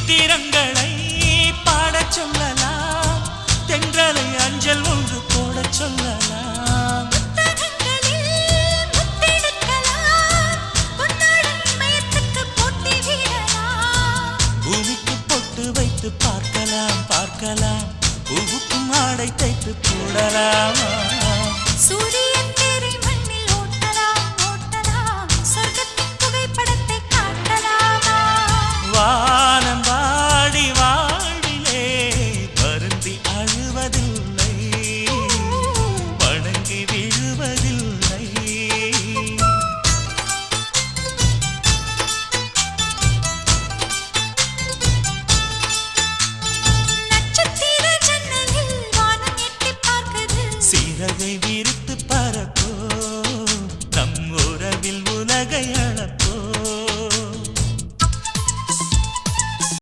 சித்திரங்களை பாடச் சொல்லலாம், தென்றலை அஞ்சல் ஒன்று போடச் சொல்லலாம். பூமிக்கு பொட்டு வைத்து பார்க்கலாம் பார்க்கலாம், பூவுக்கும் ஆடை தைத்து போடலாமா? சூரியன் தேரை மண்ணில் ஓட்டலாம் ஓட்டலாம், சொர்க்கத்தின் புகைப்படத்தை காட்டலாமா? வா